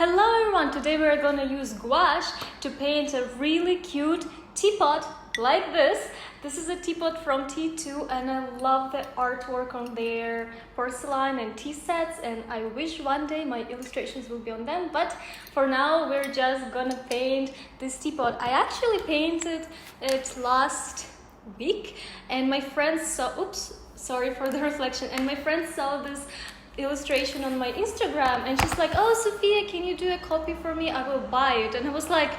Hello everyone! Today we're gonna use gouache to paint a really cute teapot like this. This is a teapot from T2 and I love the artwork on their porcelain and tea sets, and I wish one day my illustrations will be on them, but for now we're just gonna paint this teapot. I actually painted it last week and my friends saw, oops, sorry for the reflection, and my friends saw this illustration on my Instagram and she's like, oh Sofiya, can you do a copy for me? I will buy it. And I was like,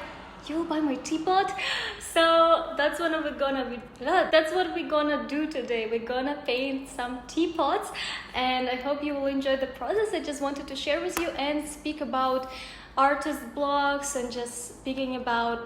you'll buy my teapot? So that's what we're gonna do today. We're gonna paint some teapots and I hope you will enjoy the process. I just wanted to share with you and speak about artist blogs and just speaking about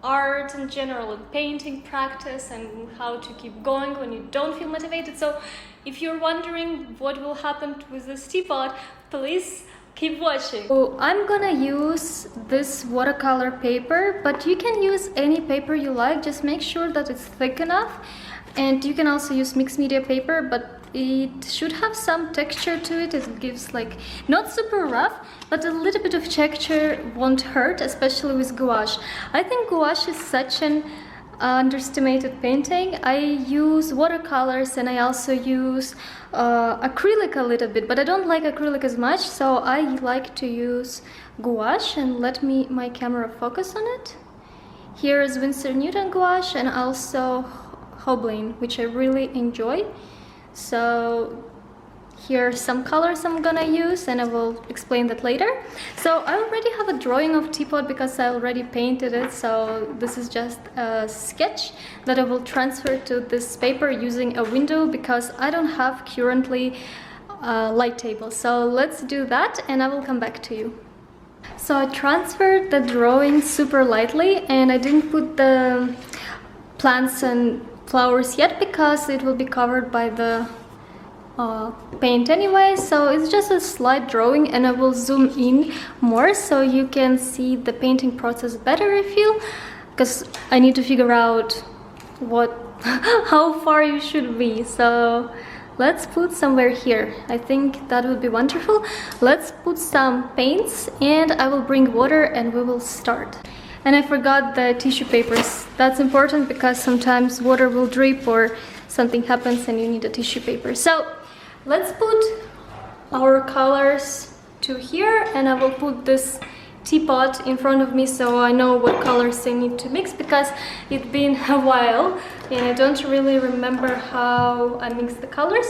art in general and painting practice and how to keep going when you don't feel motivated. So if you're wondering what will happen with this teapot, please keep watching. So I'm gonna use this watercolor paper, but you can use any paper you like. Just make sure that it's thick enough, and you can also use mixed media paper, but it should have some texture to it. It gives like not super rough, but a little bit of texture won't hurt, especially with gouache. I think gouache is such an underestimated painting. I use watercolors and I also use acrylic a little bit, but I don't like acrylic as much, so I like to use gouache. And let my camera focus on it. Here is Winsor Newton gouache and also Holbein, which I really enjoy. So here are some colors I'm gonna use and I will explain that later. So I already have a drawing of teapot because I already painted it, so this is just a sketch that I will transfer to this paper using a window because I don't have currently a light table. So let's do that and I will come back to you. So I transferred the drawing super lightly and I didn't put the plants and flowers yet because it will be covered by the paint anyway. So it's just a slight drawing and I will zoom in more so you can see the painting process better, I feel, because I need to figure out how far you should be. So let's put somewhere here. I think that would be wonderful. Let's put some paints and I will bring water and we will start. And I forgot the tissue papers. That's important because sometimes water will drip or something happens and you need a tissue paper. So let's put our colors to here and I will put this teapot in front of me so I know what colors I need to mix because it's been a while and I don't really remember how I mix the colors.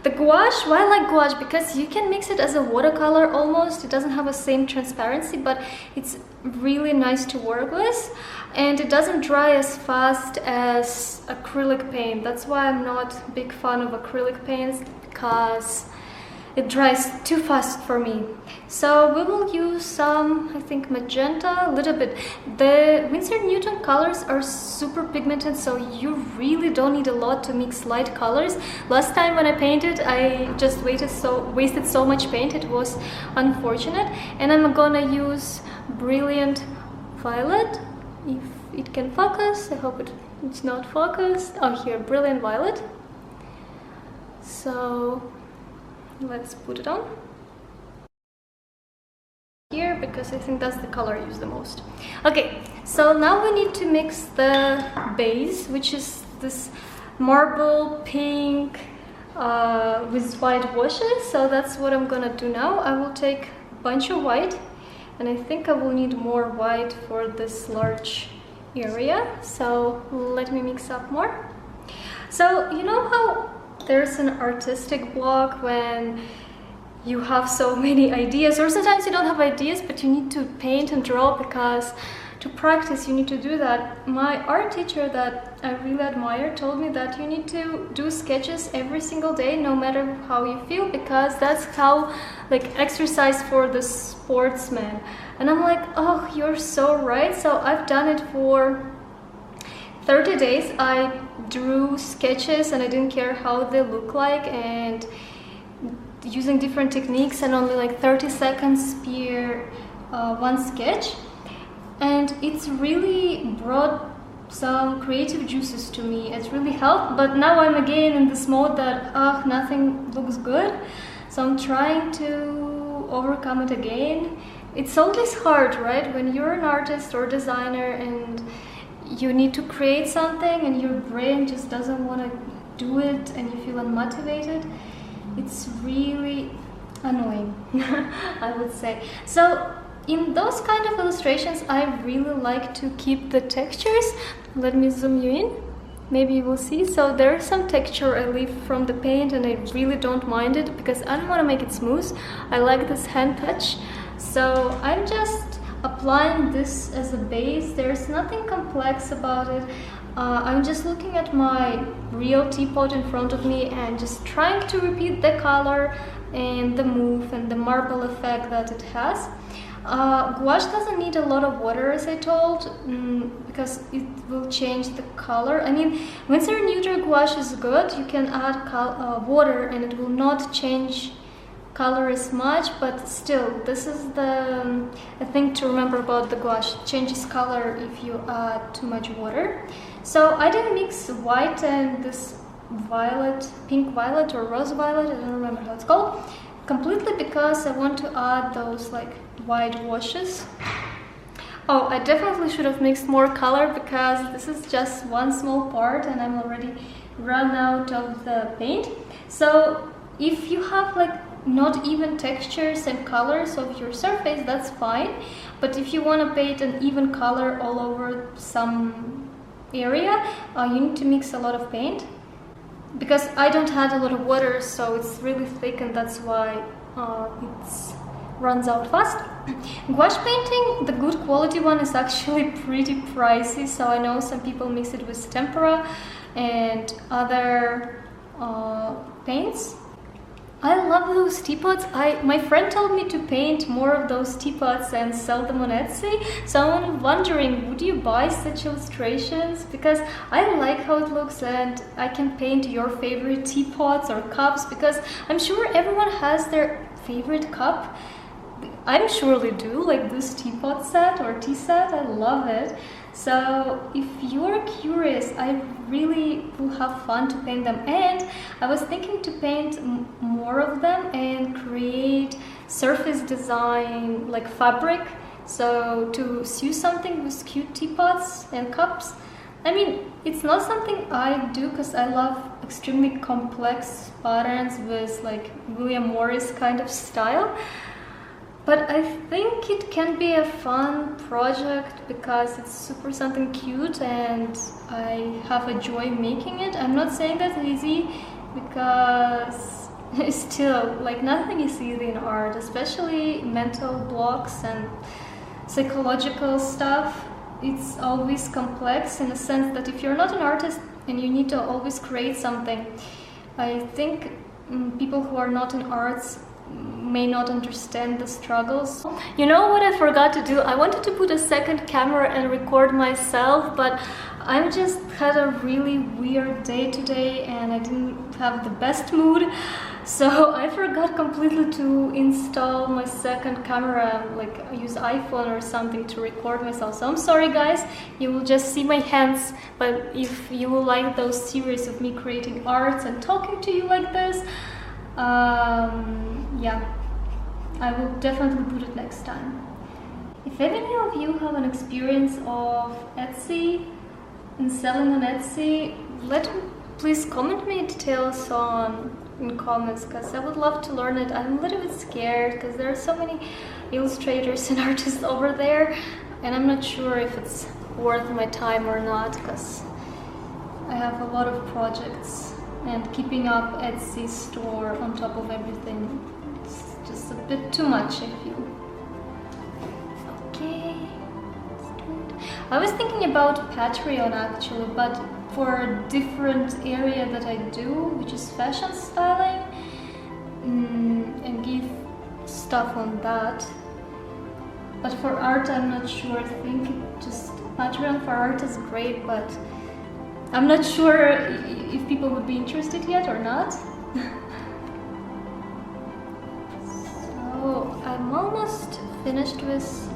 The gouache, why I like gouache? Because you can mix it as a watercolor almost. It doesn't have the same transparency, but it's really nice to work with and it doesn't dry as fast as acrylic paint. That's why I'm not a big fan of acrylic paints, because it dries too fast for me. So we will use some, I think, magenta, a little bit. The Winsor Newton colors are super pigmented, so you really don't need a lot to mix light colors. Last time when I painted, I just wasted so much paint. It was unfortunate. And I'm gonna use Brilliant Violet, if it can focus. I hope it's not focused. Oh, here, Brilliant Violet. So let's put it on here because I think that's the color I use the most. Okay, so now we need to mix the base, which is this marble pink with white washes. So that's what I'm gonna do now. I will take a bunch of white and I think I will need more white for this large area. So let me mix up more. So you know how there's an artistic block when you have so many ideas, or sometimes you don't have ideas but you need to paint and draw because to practice you need to do that. My art teacher that I really admire told me that you need to do sketches every single day no matter how you feel, because that's how, like, exercise for the sportsman. And I'm like, oh, you're so right. So I've done it for 30 days. I drew sketches and I didn't care how they look like, and using different techniques, and only like 30 seconds per one sketch, and it's really brought some creative juices to me. It's really helped. But now I'm again in this mode that nothing looks good, so I'm trying to overcome it again it's always hard, right? When you're an artist or designer and you need to create something and your brain just doesn't want to do it and you feel unmotivated, it's really annoying, I would say. So in those kind of illustrations, I really like to keep the textures. Let me zoom you in. Maybe you will see. So there's some texture I leave from the paint and I really don't mind it because I don't want to make it smooth. I like this hand touch. So I'm just applying this as a base. There's nothing complex about it. I'm just looking at my real teapot in front of me and just trying to repeat the color and the move and the marble effect that it has. Gouache doesn't need a lot of water, as I told, because it will change the color. I mean, Winsor Newton gouache is good. You can add water and it will not change color as much, but still, this is the thing to remember about the gouache. It changes color if you add too much water. So I didn't mix white and this violet, pink violet or rose violet, I don't remember how it's called, completely because I want to add those like white washes. Oh, I definitely should have mixed more color because this is just one small part and I'm already run out of the paint. So if you have like not even textures and colors of your surface, that's fine. But if you want to paint an even color all over some area, you need to mix a lot of paint. Because I don't add a lot of water, so it's really thick and that's why it runs out fast. Gouache painting, the good quality one, is actually pretty pricey, so I know some people mix it with tempera and other paints. I love those teapots. My friend told me to paint more of those teapots and sell them on Etsy. So I'm wondering, would you buy such illustrations? Because I like how it looks and I can paint your favorite teapots or cups, because I'm sure everyone has their favorite cup. I surely do, like this teapot set or tea set. I love it. So if you're curious, I really will have fun to paint them, and I was thinking to paint more of them and create surface design like fabric, so to sew something with cute teapots and cups. I mean, it's not something I do because I love extremely complex patterns with like William Morris kind of style. But I think it can be a fun project because it's super something cute and I have a joy making it. I'm not saying that's easy because still, like, nothing is easy in art, especially mental blocks and psychological stuff. It's always complex in the sense that if you're not an artist and you need to always create something, I think people who are not in arts may not understand the struggles. You know what I forgot to do? I wanted to put a second camera and record myself, but I just had a really weird day today and I didn't have the best mood, so I forgot completely to install my second camera, like use iPhone or something to record myself. So I'm sorry guys, you will just see my hands, but if you will like those series of me creating arts and talking to you like this, yeah, I will definitely put it next time. If any of you have an experience of Etsy and selling on Etsy, please comment me details in comments, because I would love to learn it. I'm a little bit scared because there are so many illustrators and artists over there and I'm not sure if it's worth my time or not, because I have a lot of projects and keeping up Etsy store on top of everything, it's just a bit too much, I feel. Okay, I was thinking about Patreon actually, but for a different area that I do, which is fashion styling, and give stuff on that. But for art, I'm not sure. I think just Patreon for art is great, but I'm not sure if people would be interested yet or not. So I'm almost finished with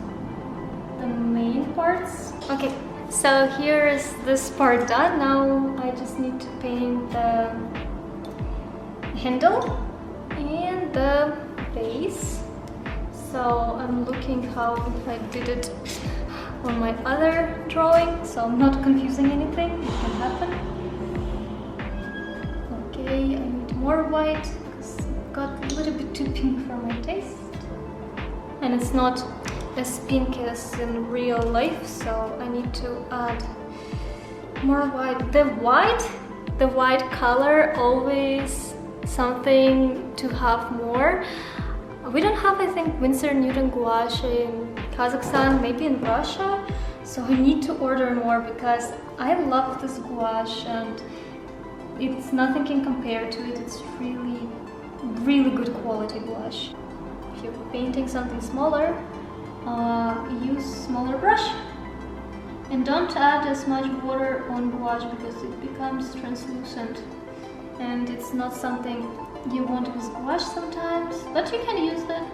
the main parts. Okay, so here is this part done. Now I just need to paint the handle and the base. So I'm looking how I did it on my other drawing, so I'm not confusing anything. It can happen. Okay, I need more white because it got a little bit too pink for my taste. And it's not as pink as in real life, so I need to add more white. The white color always something to have more. We don't have, I think, Winsor Newton gouache in Kazakhstan, maybe in Russia, so I need to order more because I love this gouache and it's nothing can compare to it. It's really good quality gouache. If you're painting something smaller, use smaller brush. And don't add as much water on gouache because it becomes translucent and it's not something you want with gouache sometimes, but you can use that.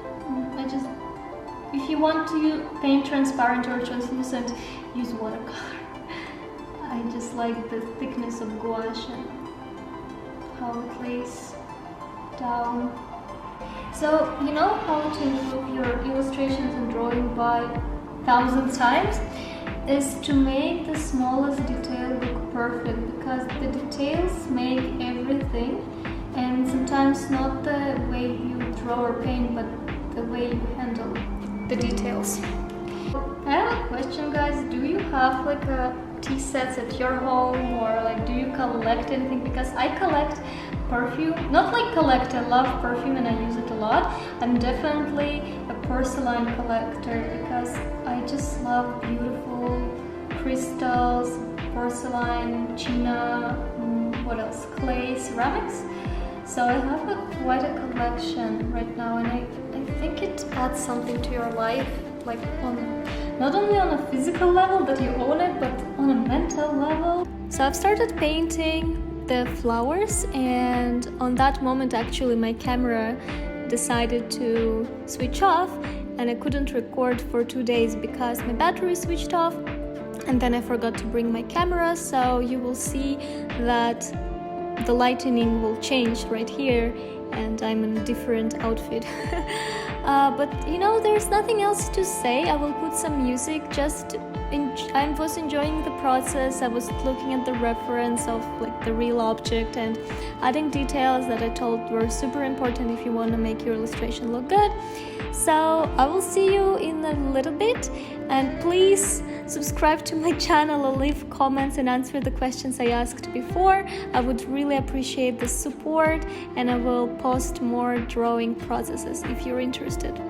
If you want to paint transparent or translucent, use watercolor. I just like the thickness of gouache and how it lays down. So, you know how to improve your illustrations and drawing by 1,000 times? Is to make the smallest detail look perfect, because the details make everything, and sometimes not the way you draw or paint, but the way you handle the details. I have a question, guys. Do you have like a tea sets at your home, or like do you collect anything? Because I collect perfume, not like collect, I love perfume and I use it a lot. I'm definitely a porcelain collector because I just love beautiful crystals, porcelain, china, what else, clay, ceramics. So I have quite a collection right now, and I think it adds something to your life, like not only on a physical level that you own it, but on a mental level. So I've started painting the flowers, and on that moment actually my camera decided to switch off and I couldn't record for 2 days because my battery switched off, and then I forgot to bring my camera, so you will see that the lighting will change right here and I'm in a different outfit. But you know, there's nothing else to say. I will put some music. I was enjoying the process. I was looking at the reference of like the real object and adding details that I told were super important if you want to make your illustration look good. So I will see you in a little bit, and please subscribe to my channel and leave comments and answer the questions I asked before. I would really appreciate the support, and I will post more drawing processes if you're interested.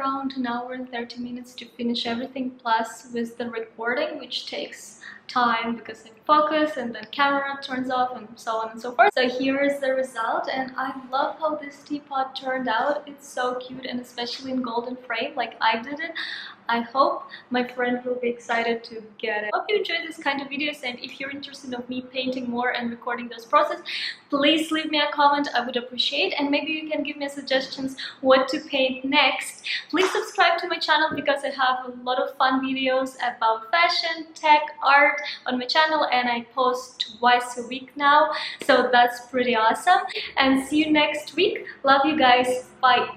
around an hour and 30 minutes to finish everything, plus with the recording, which takes time because I focus and then camera turns off and so on and so forth. So here is the result, and I love how this teapot turned out. It's so cute, and especially in golden frame like I did it. I hope my friend will be excited to get it. Hope you enjoyed this kind of videos, and if you're interested in me painting more and recording those process, please leave me a comment. I would appreciate, and maybe you can give me suggestions what to paint next. Please subscribe to my channel because I have a lot of fun videos about fashion, tech, art on my channel, and I post twice a week now, so that's pretty awesome. And see you next week. Love you guys. Bye.